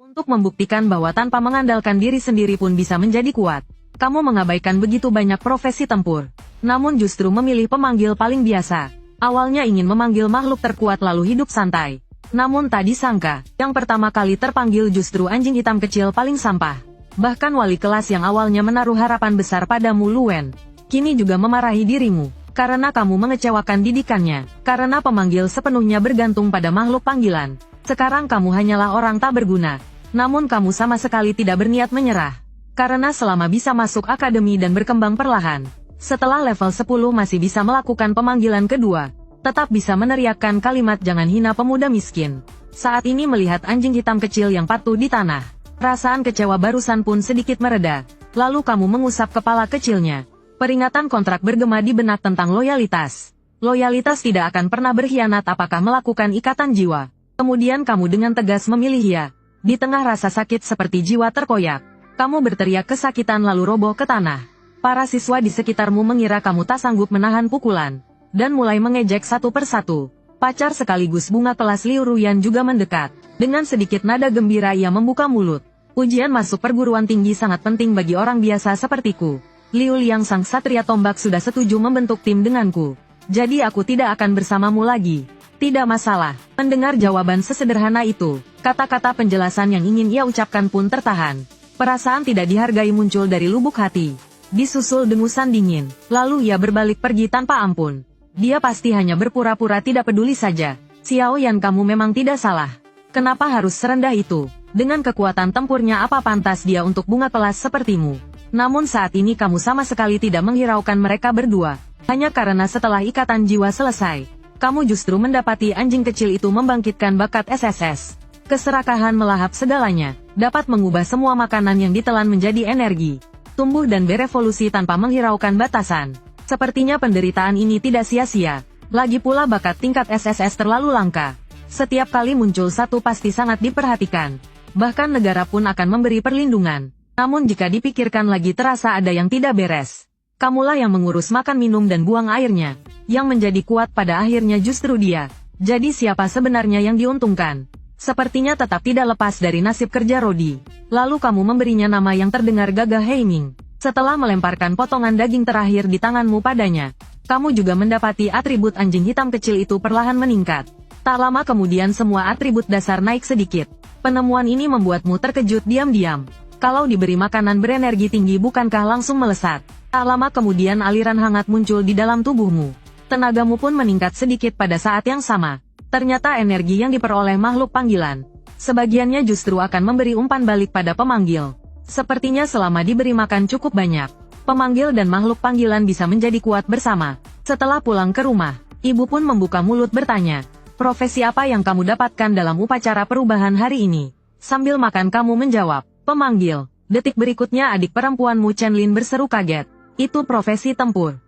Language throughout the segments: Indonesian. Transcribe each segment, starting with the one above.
Untuk membuktikan bahwa tanpa mengandalkan diri sendiri pun bisa menjadi kuat, kamu mengabaikan begitu banyak profesi tempur. Namun justru memilih pemanggil paling biasa. Awalnya ingin memanggil makhluk terkuat lalu hidup santai. Namun tak disangka, yang pertama kali terpanggil justru anjing hitam kecil paling sampah. Bahkan wali kelas yang awalnya menaruh harapan besar padamu Luen, kini juga memarahi dirimu, karena kamu mengecewakan didikannya, karena pemanggil sepenuhnya bergantung pada makhluk panggilan. Sekarang kamu hanyalah orang tak berguna. Namun kamu sama sekali tidak berniat menyerah. Karena selama bisa masuk akademi dan berkembang perlahan, setelah level 10 masih bisa melakukan pemanggilan kedua, tetap bisa meneriakkan kalimat jangan hina pemuda miskin. Saat ini melihat anjing hitam kecil yang patuh di tanah, perasaan kecewa barusan pun sedikit mereda. Lalu kamu mengusap kepala kecilnya. Peringatan kontrak bergema di benak tentang loyalitas. Loyalitas tidak akan pernah berkhianat apakah melakukan ikatan jiwa. Kemudian kamu dengan tegas memilih ya. Di tengah rasa sakit seperti jiwa terkoyak, kamu berteriak kesakitan lalu roboh ke tanah. Para siswa di sekitarmu mengira kamu tak sanggup menahan pukulan, dan mulai mengejek satu persatu. Pacar sekaligus bunga kelas Liu Ruyan juga mendekat. Dengan sedikit nada gembira ia membuka mulut. Ujian masuk perguruan tinggi sangat penting bagi orang biasa sepertiku. Liu Liang sang satria tombak sudah setuju membentuk tim denganku. Jadi aku tidak akan bersamamu lagi. Tidak masalah. Mendengar jawaban sesederhana itu, kata-kata penjelasan yang ingin ia ucapkan pun tertahan. Perasaan tidak dihargai muncul dari lubuk hati. Disusul dengusan dingin, lalu ia berbalik pergi tanpa ampun. Dia pasti hanya berpura-pura tidak peduli saja. Xiao Yan, kamu memang tidak salah. Kenapa harus serendah itu? Dengan kekuatan tempurnya apa pantas dia untuk bunga kelas sepertimu? Namun saat ini kamu sama sekali tidak menghiraukan mereka berdua. Hanya karena setelah ikatan jiwa selesai, kamu justru mendapati anjing kecil itu membangkitkan bakat SSS. Keserakahan melahap segalanya, dapat mengubah semua makanan yang ditelan menjadi energi, tumbuh dan berevolusi tanpa menghiraukan batasan. Sepertinya penderitaan ini tidak sia-sia. Lagi pula bakat tingkat SSS terlalu langka. Setiap kali muncul satu pasti sangat diperhatikan. Bahkan negara pun akan memberi perlindungan. Namun jika dipikirkan lagi terasa ada yang tidak beres. Kamulah yang mengurus makan minum dan buang airnya. Yang menjadi kuat pada akhirnya justru dia. Jadi siapa sebenarnya yang diuntungkan? Sepertinya tetap tidak lepas dari nasib kerja Rodi. Lalu kamu memberinya nama yang terdengar gagah Heiming. Setelah melemparkan potongan daging terakhir di tanganmu padanya, kamu juga mendapati atribut anjing hitam kecil itu perlahan meningkat. Tak lama kemudian semua atribut dasar naik sedikit. Penemuan ini membuatmu terkejut diam-diam. Kalau diberi makanan berenergi tinggi bukankah langsung melesat? Tak lama kemudian aliran hangat muncul di dalam tubuhmu. Tenagamu pun meningkat sedikit pada saat yang sama. Ternyata energi yang diperoleh makhluk panggilan, sebagiannya justru akan memberi umpan balik pada pemanggil. Sepertinya selama diberi makan cukup banyak, pemanggil dan makhluk panggilan bisa menjadi kuat bersama. Setelah pulang ke rumah, ibu pun membuka mulut bertanya, profesi apa yang kamu dapatkan dalam upacara perubahan hari ini? Sambil makan kamu menjawab, pemanggil. Detik berikutnya adik perempuanmu Chenlin berseru kaget. Itu profesi tempur.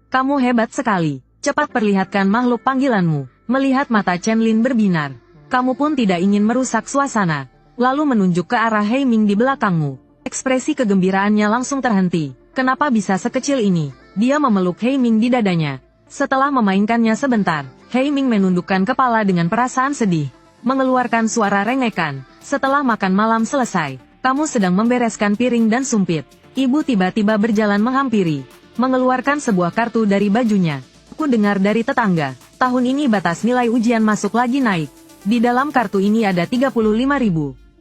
Kamu hebat sekali. Cepat perlihatkan makhluk panggilanmu. Melihat mata Chenlin berbinar, kamu pun tidak ingin merusak suasana. Lalu menunjuk ke arah Heiming di belakangmu. Ekspresi kegembiraannya langsung terhenti. Kenapa bisa sekecil ini? Dia memeluk Heiming di dadanya. Setelah memainkannya sebentar, Heiming menundukkan kepala dengan perasaan sedih. Mengeluarkan suara rengekan. Setelah makan malam selesai, kamu sedang membereskan piring dan sumpit. Ibu tiba-tiba berjalan menghampiri. Mengeluarkan sebuah kartu dari bajunya. Aku dengar dari tetangga, tahun ini batas nilai ujian masuk lagi naik. Di dalam kartu ini ada 35.000.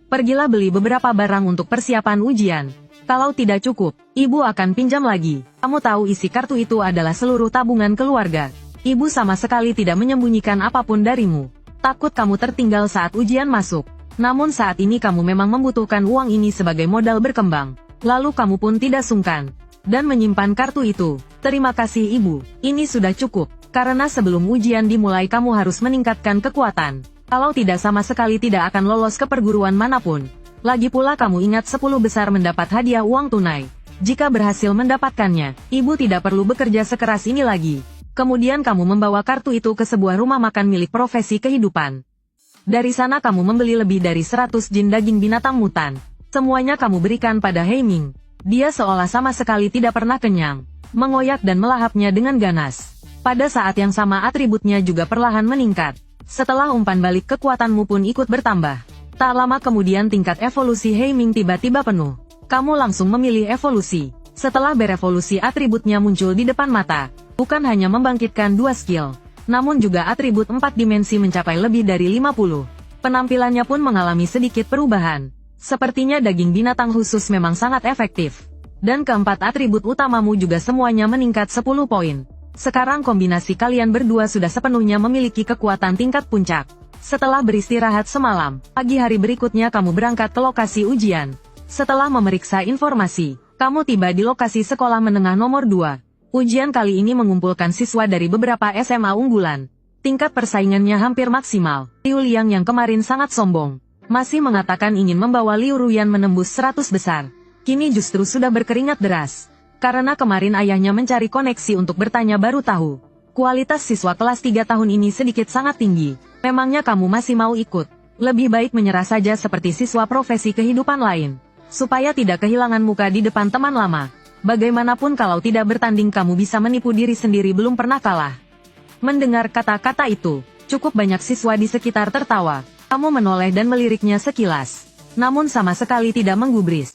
Pergilah beli beberapa barang untuk persiapan ujian. Kalau tidak cukup, ibu akan pinjam lagi. Kamu tahu isi kartu itu adalah seluruh tabungan keluarga. Ibu sama sekali tidak menyembunyikan apapun darimu. Takut kamu tertinggal saat ujian masuk. Namun saat ini kamu memang membutuhkan uang ini sebagai modal berkembang. Lalu kamu pun tidak sungkan dan menyimpan kartu itu. Terima kasih ibu, ini sudah cukup. Karena sebelum ujian dimulai kamu harus meningkatkan kekuatan. Kalau tidak sama sekali tidak akan lolos ke perguruan manapun. Lagi pula kamu ingat 10 besar mendapat hadiah uang tunai. Jika berhasil mendapatkannya, ibu tidak perlu bekerja sekeras ini lagi. Kemudian kamu membawa kartu itu ke sebuah rumah makan milik profesi kehidupan. Dari sana kamu membeli lebih dari 100 jin daging binatang mutan. Semuanya kamu berikan pada Heiming. Dia seolah sama sekali tidak pernah kenyang. Mengoyak dan melahapnya dengan ganas. Pada saat yang sama atributnya juga perlahan meningkat. Setelah umpan balik kekuatanmu pun ikut bertambah. Tak lama kemudian tingkat evolusi Heiming tiba-tiba penuh. Kamu langsung memilih evolusi. Setelah berevolusi atributnya muncul di depan mata. Bukan hanya membangkitkan 2 skill, namun juga atribut 4 dimensi mencapai lebih dari 50. Penampilannya pun mengalami sedikit perubahan. Sepertinya daging binatang khusus memang sangat efektif. Dan keempat atribut utamamu juga semuanya meningkat 10 poin. Sekarang kombinasi kalian berdua sudah sepenuhnya memiliki kekuatan tingkat puncak. Setelah beristirahat semalam, pagi hari berikutnya kamu berangkat ke lokasi ujian. Setelah memeriksa informasi, kamu tiba di lokasi sekolah menengah nomor 2. Ujian kali ini mengumpulkan siswa dari beberapa SMA unggulan. Tingkat persaingannya hampir maksimal. Liu Liang yang kemarin sangat sombong, masih mengatakan ingin membawa Liu Ruyan menembus 100 besar. Kini justru sudah berkeringat deras. Karena kemarin ayahnya mencari koneksi untuk bertanya baru tahu. Kualitas siswa kelas 3 tahun ini sedikit sangat tinggi. Memangnya kamu masih mau ikut? Lebih baik menyerah saja seperti siswa profesi kehidupan lain. Supaya tidak kehilangan muka di depan teman lama. Bagaimanapun kalau tidak bertanding kamu bisa menipu diri sendiri belum pernah kalah. Mendengar kata-kata itu, cukup banyak siswa di sekitar tertawa. Kamu menoleh dan meliriknya sekilas. Namun sama sekali tidak menggubris.